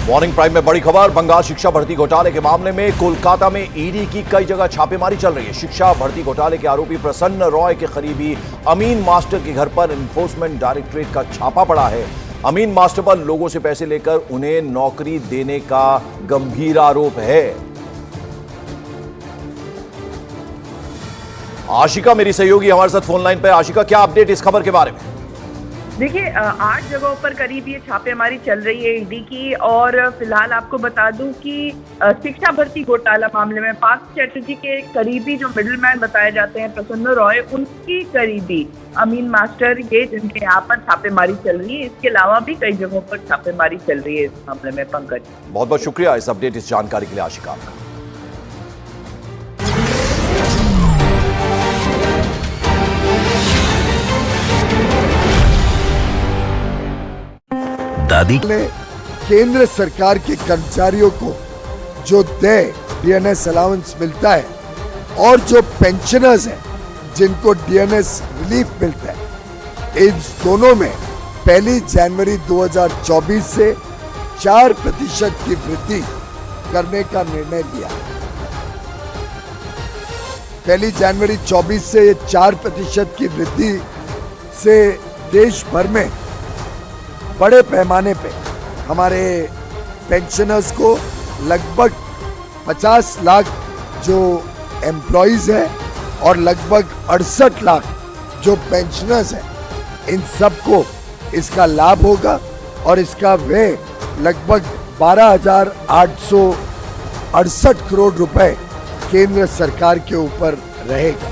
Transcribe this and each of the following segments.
Morning prime में बड़ी खबर। बंगाल शिक्षा भर्ती घोटाले के मामले में कोलकाता में ईडी की कई जगह छापेमारी चल रही है। शिक्षा भर्ती घोटाले के आरोपी प्रसन्न रॉय के करीबी अमीन मास्टर के घर पर एनफोर्समेंट डायरेक्टरेट का छापा पड़ा है। अमीन मास्टर पर लोगों से पैसे लेकर उन्हें नौकरी देने का गंभीर आरोप है। आशिका मेरी सहयोगी हमारे साथ फोन लाइन पर। आशिका, क्या अपडेट इस खबर के बारे में? देखिए, 8 जगहों पर करीब ये छापेमारी चल रही है ईडी की। और फिलहाल आपको बता दूं कि शिक्षा भर्ती घोटाला मामले में पार्थ चैटर्जी के करीबी जो मिडिलमैन बताए जाते हैं प्रसन्न रॉय, उनकी करीबी अमीन मास्टर, ये जिनके यहाँ पर छापेमारी चल रही है। इसके अलावा भी कई जगहों पर छापेमारी चल रही है इस मामले में। पंकज, बहुत बहुत शुक्रिया इस अपडेट, इस जानकारी के लिए आशिका आपका। दादी ने केंद्र सरकार के कर्मचारियों को जो डीएनएस अलाउंस मिलता है और जो पेंशनर्स हैं जिनको डीएनएस रिलीफ मिलता है, इन दोनों में 1 जनवरी 2024 से 4% की वृद्धि करने का निर्णय लिया। 1 जनवरी 24 से ये 4% की वृद्धि से देश भर में बड़े पैमाने पे हमारे पेंशनर्स को लगभग 50 लाख जो एम्प्लॉइज हैं और लगभग 68 लाख जो पेंशनर्स हैं, इन सबको इसका लाभ होगा और इसका व्यय लगभग 12,868 करोड़ रुपए केंद्र सरकार के ऊपर रहेगा।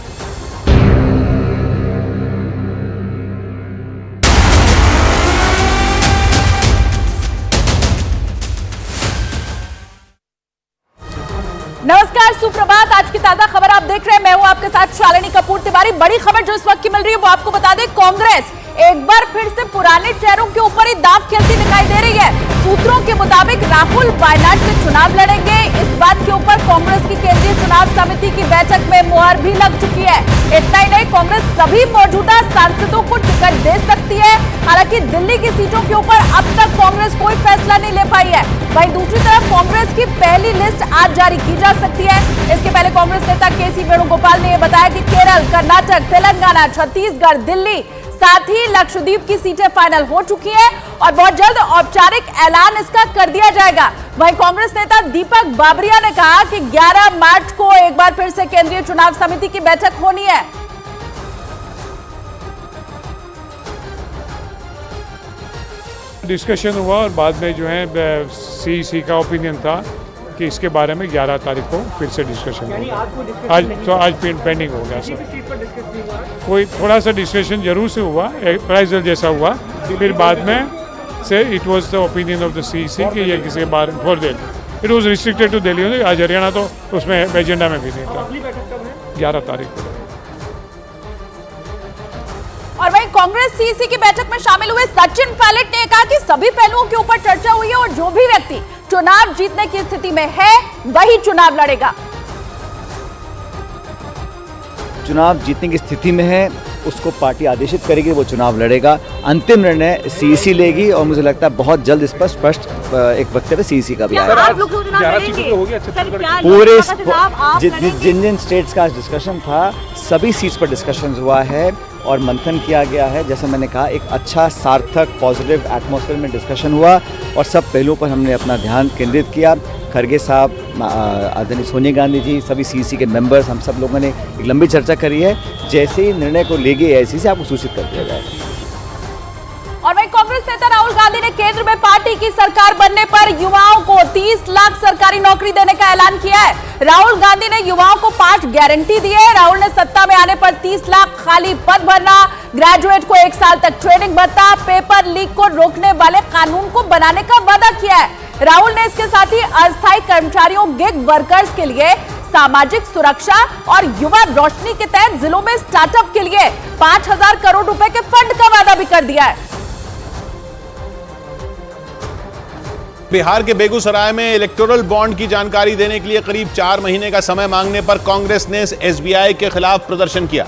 नमस्कार, सुप्रभात। आज की ताजा खबर आप देख रहे हैं, मैं हूं आपके साथ शालिनी कपूर तिवारी। बड़ी खबर जो इस वक्त की मिल रही है वो आपको बता दें, कांग्रेस एक बार फिर से पुराने चेहरों के ऊपर ही दांव खेलती दिखाई दे रही है। सूत्रों के मुताबिक राहुल वायनाड से चुनाव लड़ेंगे। इस बात के ऊपर कांग्रेस की केंद्रीय चुनाव समिति की बैठक में मुहर भी लग चुकी है। इतना ही नहीं, कांग्रेस सभी मौजूदा सांसदों को टिकट दे सकती है। हालांकि दिल्ली की सीटों के ऊपर अब तक कांग्रेस कोई फैसला नहीं ले पाई है। वहीं दूसरी तरफ कांग्रेस की पहली लिस्ट आज जारी की जा सकती है। इसके पहले कांग्रेस नेता केसी वेणुगोपाल ने यह बताया कि केरल, कर्नाटक, तेलंगाना, छत्तीसगढ़, दिल्ली, साथ ही लक्षद्वीप की सीटें फाइनल हो चुकी हैं और बहुत जल्द औपचारिक ऐलान इसका कर दिया जाएगा। वहीं कांग्रेस नेता दीपक बाबरिया ने कहा कि 11 मार्च को एक बार फिर से केंद्रीय चुनाव समिति की बैठक होनी है। डिस्कशन हुआ और बाद में जो है सीईसी का ओपिनियन था कि इसके बारे में 11 तारीख को फिर से डिस्कशन होगा। आज पेंडिंग हो गया सर। कोई थोड़ा सा डिस्कशन जरूर से हुआ, अप्राइजल जैसा हुआ, फिर बाद में से it was the opinion of the CEC कि ये किसी के बारे में for Delhi, it was restricted to Delhi. आज हरियाणा तो उसमें एजेंडा में भी नहीं था। 11 तारीख को। और वहीं कांग्रेस सीईसी की बैठक में शामिल हुए सचिन पायलट ने कहा कि सभी पहलुओं के ऊपर चर्चा हुई है और जो भी व्यक्ति चुनाव जीतने की स्थिति में है वही चुनाव लड़ेगा। चुनाव जीतने की स्थिति में है उसको पार्टी आदेशित करेगी, वो चुनाव लड़ेगा। अंतिम निर्णय सीईसी लेगी और मुझे लगता है बहुत जल्द इस पर स्पष्ट एक वक्तव्य सीईसी का भी आएगा। पूरे जिन जिन स्टेट्स का डिस्कशन था सभी सीट्स पर डिस्कशन हुआ है और मंथन किया गया है। जैसे मैंने कहा, एक अच्छा सार्थक पॉजिटिव एटमॉस्फेयर में डिस्कशन हुआ और सब पहलुओं पर हमने अपना ध्यान केंद्रित किया। खड़गे साहब, आदरणीय सोनिया गांधी जी, सभी सीईसी के मेंबर्स, हम सब लोगों ने एक लंबी चर्चा करी है। जैसे ही निर्णय को लेगी एआईसीसी से आपको सूचित कर दिया जाएगा। और वहीं कांग्रेस नेता राहुल गांधी ने केंद्र में पार्टी की सरकार बनने पर युवाओं को 30 लाख सरकारी नौकरी देने का ऐलान किया है। राहुल गांधी ने युवाओं को 5 गारंटी दी है। राहुल ने सत्ता में आने पर 30 लाख खाली पद भरना, ग्रेजुएट को 1 साल तक ट्रेनिंग भत्ता, पेपर लीक को रोकने वाले कानून को बनाने का वादा किया है। राहुल ने इसके साथ ही अस्थायी कर्मचारियों, गिग वर्कर्स के लिए सामाजिक सुरक्षा और युवा रोशनी के तहत जिलों में स्टार्टअप के लिए 5,000 करोड़ रुपए के फंड का वादा भी कर दिया है। बिहार के बेगूसराय में इलेक्टोरल बॉन्ड की जानकारी देने के लिए करीब 4 महीने का समय मांगने पर कांग्रेस ने एसबीआई के खिलाफ प्रदर्शन किया।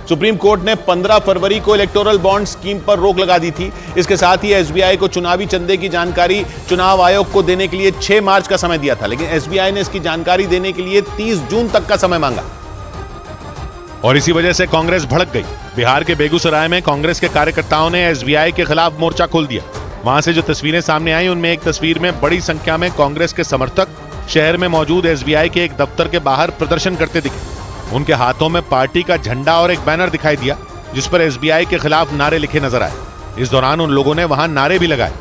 सुप्रीम कोर्ट ने 15 फरवरी को इलेक्टोरल बॉन्ड स्कीम पर रोक लगा दी थी। इसके साथ ही एसबीआई को चुनावी चंदे की जानकारी चुनाव आयोग को देने के लिए 6 मार्च का समय दिया था, लेकिन एसबीआई ने इसकी जानकारी देने के लिए 30 जून तक का समय मांगा और इसी वजह से कांग्रेस भड़क गई। बिहार के बेगूसराय में कांग्रेस के कार्यकर्ताओं ने एसबीआई के खिलाफ मोर्चा खोल दिया। वहां से जो तस्वीरें सामने आई उनमें एक तस्वीर में बड़ी संख्या में कांग्रेस के समर्थक शहर में मौजूद एसबीआई के एक दफ्तर के बाहर प्रदर्शन करते दिखे। उनके हाथों में पार्टी का झंडा और एक बैनर दिखाई दिया जिस पर एसबीआई के खिलाफ नारे लिखे नजर आए। इस दौरान उन लोगों ने वहां नारे भी लगाए।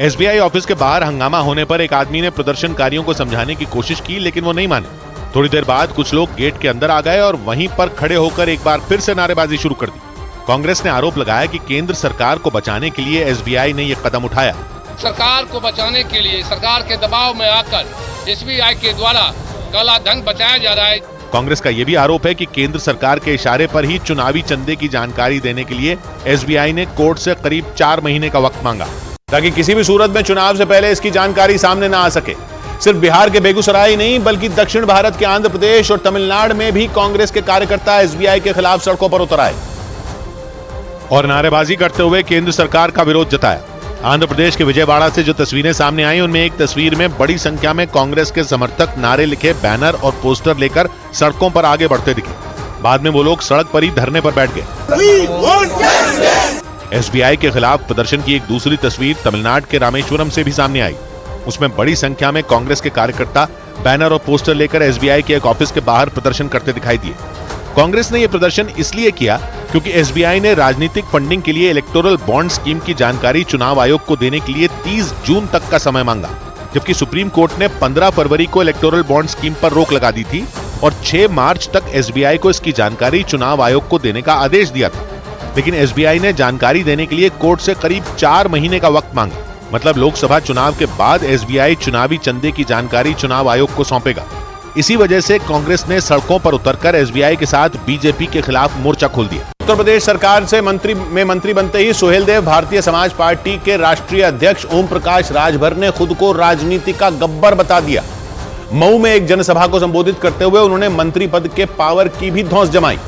एसबीआई ऑफिस के बाहर हंगामा होने पर एक आदमी ने प्रदर्शनकारियों को समझाने की कोशिश की, लेकिन वो नहीं माने। थोड़ी देर बाद कुछ लोग गेट के अंदर आ गए और वहीं पर खड़े होकर एक बार फिर से नारेबाजी शुरू कर दी। कांग्रेस ने आरोप लगाया कि केंद्र सरकार को बचाने के लिए एसबीआई ने यह कदम उठाया। सरकार को बचाने के लिए सरकार के दबाव में आकर एसबीआई के द्वारा काला धन बचाया जा रहा है। कांग्रेस का यह भी आरोप है कि केंद्र सरकार के इशारे पर ही चुनावी चंदे की जानकारी देने के लिए एसबीआई ने कोर्ट से करीब 4 महीने का वक्त मांगा, ताकि किसी भी सूरत में चुनाव से पहले इसकी जानकारी सामने ना आ सके। सिर्फ बिहार के बेगूसराय ही नहीं बल्कि दक्षिण भारत के आंध्र प्रदेश और तमिलनाडु में भी कांग्रेस के कार्यकर्ता एसबीआई के खिलाफ सड़कों पर उतर आए और नारेबाजी करते हुए केंद्र सरकार का विरोध जताया। आंध्र प्रदेश के विजयवाड़ा से जो तस्वीरें सामने आई उनमें एक तस्वीर में बड़ी संख्या में कांग्रेस के समर्थक नारे लिखे बैनर और पोस्टर लेकर सड़कों पर आगे बढ़ते दिखे। बाद में वो लोग सड़क पर ही धरने पर बैठ गए। एसबीआई के खिलाफ प्रदर्शन की एक दूसरी तस्वीर तमिलनाडु के रामेश्वरम से भी सामने आई। उसमें बड़ी संख्या में कांग्रेस के कार्यकर्ता बैनर और पोस्टर लेकर एसबीआई के एक ऑफिस के बाहर प्रदर्शन करते दिखाई दिए। कांग्रेस ने यह प्रदर्शन इसलिए किया क्योंकि एसबीआई ने राजनीतिक फंडिंग के लिए इलेक्टोरल बॉन्ड स्कीम की जानकारी चुनाव आयोग को देने के लिए 30 जून तक का समय मांगा, जबकि सुप्रीम कोर्ट ने 15 फरवरी को इलेक्टोरल बॉन्ड स्कीम पर रोक लगा दी थी और 6 मार्च तक एसबीआई को इसकी जानकारी चुनाव आयोग को देने का आदेश दिया था। लेकिन एसबीआई ने जानकारी देने के लिए कोर्ट से करीब 4 महीने का वक्त मांगा। मतलब लोकसभा चुनाव के बाद एसबीआई चुनावी चंदे की जानकारी चुनाव आयोग को सौंपेगा। इसी वजह से कांग्रेस ने सड़कों पर उतरकर एसबीआई के साथ बीजेपी के खिलाफ मोर्चा खोल दिया। उत्तर प्रदेश सरकार से मंत्री बनते ही सुहेलदेव भारतीय समाज पार्टी के राष्ट्रीय अध्यक्ष ओम प्रकाश राजभर ने खुद को राजनीति का गब्बर बता दिया। मऊ में एक जनसभा को संबोधित करते हुए उन्होंने मंत्री पद के पावर की भी धौंस जमाई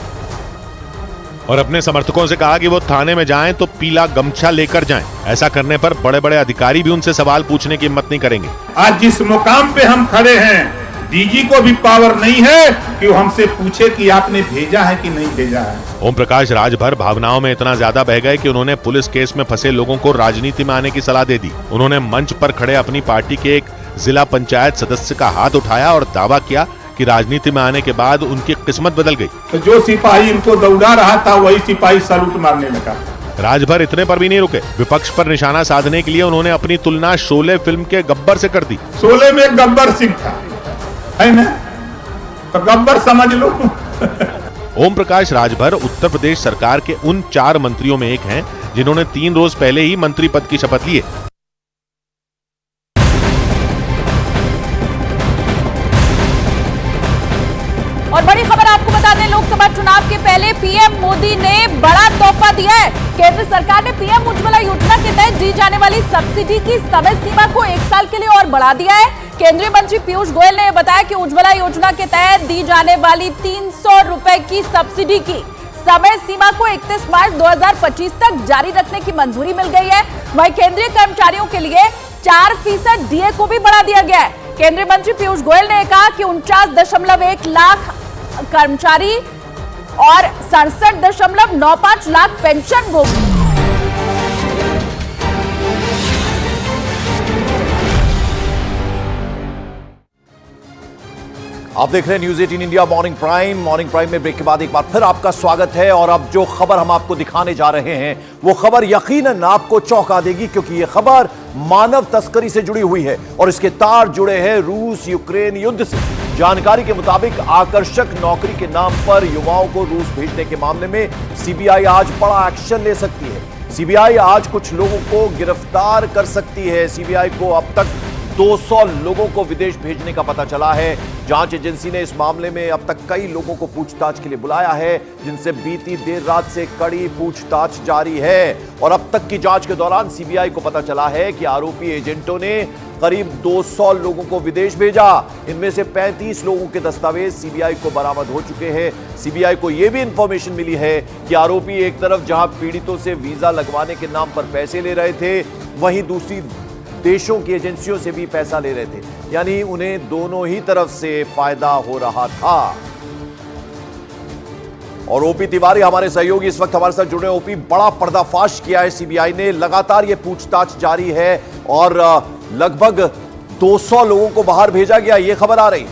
और अपने समर्थकों से कहा कि वो थाने में जाएं तो पीला गमछा लेकर जाएं। ऐसा करने पर बड़े बड़े अधिकारी भी उनसे सवाल पूछने की हिम्मत नहीं करेंगे। आज जिस मुकाम पे हम खड़े हैं, डीजी को भी पावर नहीं है कि वो हमसे पूछे कि आपने भेजा है कि नहीं भेजा है। ओम प्रकाश राजभर भावनाओं में इतना ज्यादा बह गए कि उन्होंने पुलिस केस में फंसे लोगों को राजनीति में आने की सलाह दे दी। उन्होंने मंच पर खड़े अपनी पार्टी के एक जिला पंचायत सदस्य का हाथ उठाया और दावा किया कि राजनीति में आने के बाद उनकी किस्मत बदल गई। तो जो सिपाही इनको दौड़ा रहा था वही सिपाही सैल्यूट मारने लगा। राजभर इतने पर भी नहीं रुके। विपक्ष पर निशाना साधने के लिए उन्होंने अपनी तुलना शोले फिल्म के गब्बर से कर दी। शोले में गब्बर सिंह था, है ना? तो गब्बर समझ लो। ओम प्रकाश राजभर उत्तर प्रदेश सरकार के उन 4 मंत्रियों में एक हैं जिन्होंने 3 रोज पहले ही मंत्री पद की शपथ ली है। और बड़ी खबर आपको बता दें, लोकसभा चुनाव के पहले पीएम मोदी ने बड़ा तोहफा दिया है। केंद्र सरकार ने पीएम उज्ज्वला योजना के तहत दी जाने वाली सब्सिडी की समय सीमा को 1 साल के लिए और बढ़ा दिया है। केंद्रीय मंत्री पीयूष गोयल ने बताया कि उज्ज्वला योजना के तहत दी जाने वाली 300 रुपए की सब्सिडी की समय सीमा को 31 मार्च 2025 तक जारी रखने की मंजूरी मिल गई है। वहीं केंद्रीय कर्मचारियों के लिए 4% डीए को भी बढ़ा दिया गया है। केंद्रीय मंत्री पीयूष गोयल ने कहा कि 49.1 लाख कर्मचारी और 67.95 लाख पेंशन भोगी। आप देख रहे हैं न्यूज 18 इंडिया मॉर्निंग प्राइम में ब्रेक के बाद एक बार फिर आपका स्वागत है। और अब जो खबर हम आपको दिखाने जा रहे हैं वो खबर यकीनन आपको चौंका देगी, क्योंकि यह खबर मानव तस्करी से जुड़ी हुई है और इसके तार जुड़े हैं रूस यूक्रेन युद्ध से। जानकारी के मुताबिक आकर्षक नौकरी के नाम पर युवाओं को रूस भेजने के मामले में सीबीआई आज बड़ा एक्शन ले सकती है। सीबीआई आज कुछ लोगों को गिरफ्तार कर सकती है। सीबीआई को अब तक 200 लोगों को विदेश भेजने का पता चला है। जांच एजेंसी ने इस मामले में अब तक कई लोगों को पूछताछ के लिए बुलाया है, जिनसे बीती देर रात से कड़ी पूछताछ जारी है। और अब तक की जांच के दौरान सीबीआई को पता चला है कि आरोपी एजेंटों ने करीब 200 लोगों को विदेश भेजा। इनमें से 35 लोगों के दस्तावेज सीबीआई को बरामद हो चुके हैं। सीबीआई को यह भी इंफॉर्मेशन मिली है कि आरोपी एक तरफ जहां पीड़ितों से वीजा लगवाने के नाम पर पैसे ले रहे थे, वहीं दूसरी देशों की एजेंसियों से भी पैसा ले रहे थे, यानी उन्हें दोनों ही तरफ से फायदा हो रहा था। और ओपी तिवारी हमारे सहयोगी इस वक्त हमारे साथ जुड़े। ओपी, बड़ा पर्दाफाश किया है सीबीआई ने, लगातार ये पूछताछ जारी है और लगभग 200 लोगों को बाहर भेजा गया, ये खबर आ रही है।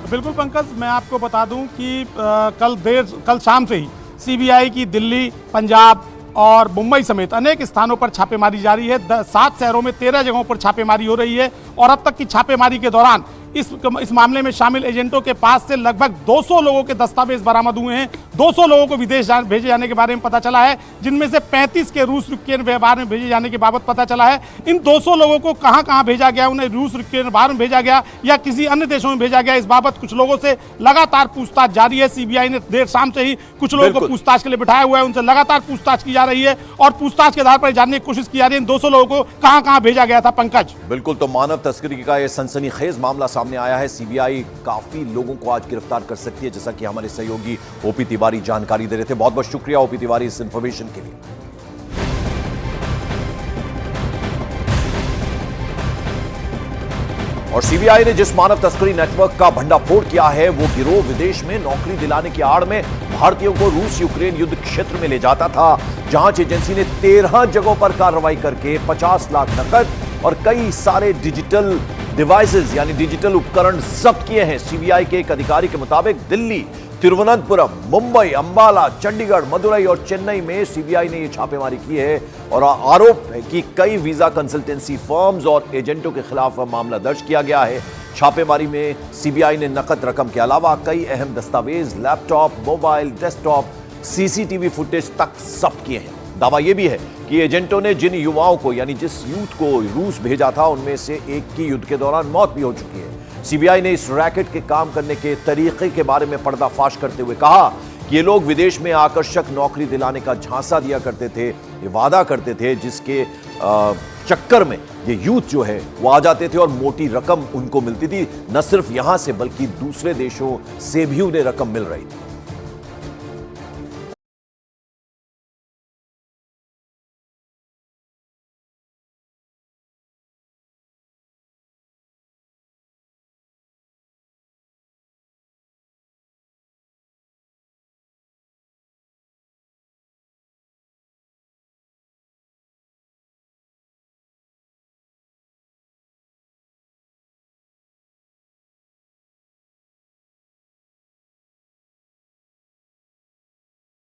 बिल्कुल पंकज, मैं आपको बता दूं कि कल शाम से ही सीबीआई की दिल्ली, पंजाब और मुंबई समेत अनेक स्थानों पर छापेमारी जारी है। 7 शहरों में 13 जगहों पर छापेमारी हो रही है और अब तक की छापेमारी के दौरान इस मामले में शामिल एजेंटों के पास से लगभग 200 लोगों के दस्तावेज बरामद हुए हैं। 200 लोगों को विदेश भेजे जाने के बारे में पता चला है, जिनमें से 35 के रूस यूक्रेन व्यवहार में भेजे जाने के बाबत पता चला है। इन 200 लोगों को कहां कहां भेजा गया, उन्हें रूस यूक्रेन व्यवहार में भेजा गया या किसी अन्य देशों में भेजा गया, इस बाबत कुछ लोगों से लगातार पूछताछ जारी है। सीबीआई ने देर शाम से ही कुछ लोगों को पूछताछ के लिए बिठाया हुआ है, उनसे लगातार पूछताछ की जा रही है और पूछताछ के आधार पर जानने की कोशिश की जा रही है इन 200 लोगों को कहां कहां भेजा गया था। पंकज, बिल्कुल, तो मानव तस्करी का यह सनसनीखेज मामला सामने आया है। सीबीआई काफी लोगों को आज गिरफ्तार कर सकती है, जैसा कि हमारे सहयोगी ओपी तिवारी जानकारी दे रहे थे। बहुत बहुत शुक्रिया ओपी तिवारी इस इंफॉर्मेशन के लिए। और सीबीआई ने जिस मानव तस्करी नेटवर्क का भंडाफोड़ किया है, वो गिरोह विदेश में नौकरी दिलाने की आड़ में भारतीयों को रूस यूक्रेन युद्ध क्षेत्र में ले जाता था। जांच एजेंसी ने 13 जगहों पर कार्रवाई करके 50 लाख नकद और कई सारे डिजिटल डिवाइसेस यानी डिजिटल उपकरण जब्त किए हैं। सीबीआई के एक अधिकारी के मुताबिक दिल्ली, तिरुवनंतपुरम, मुंबई, अंबाला, चंडीगढ़, मदुरई और चेन्नई में सीबीआई ने यह छापेमारी की है और आरोप है कि कई वीजा कंसल्टेंसी फर्म्स और एजेंटों के खिलाफ मामला दर्ज किया गया है। छापेमारी में सीबीआई ने नकद रकम के अलावा कई अहम दस्तावेज, laptop, mobile, desktop, CCTV footage तक जब्त किए हैं। दावा यह भी है कि एजेंटों ने जिन युवाओं को यानी जिस यूथ को रूस भेजा था, उनमें से एक की युद्ध के दौरान मौत भी हो चुकी है। सीबीआई ने इस रैकेट के काम करने के तरीके के बारे में पर्दाफाश करते हुए कहा कि ये लोग विदेश में आकर्षक नौकरी दिलाने का झांसा दिया करते थे, ये वादा करते थे, जिसके चक्कर में ये यूथ जो है वो आ जाते थे और मोटी रकम उनको मिलती थी। न सिर्फ यहां से बल्कि दूसरे देशों से भी उन्हें रकम मिल रही थी।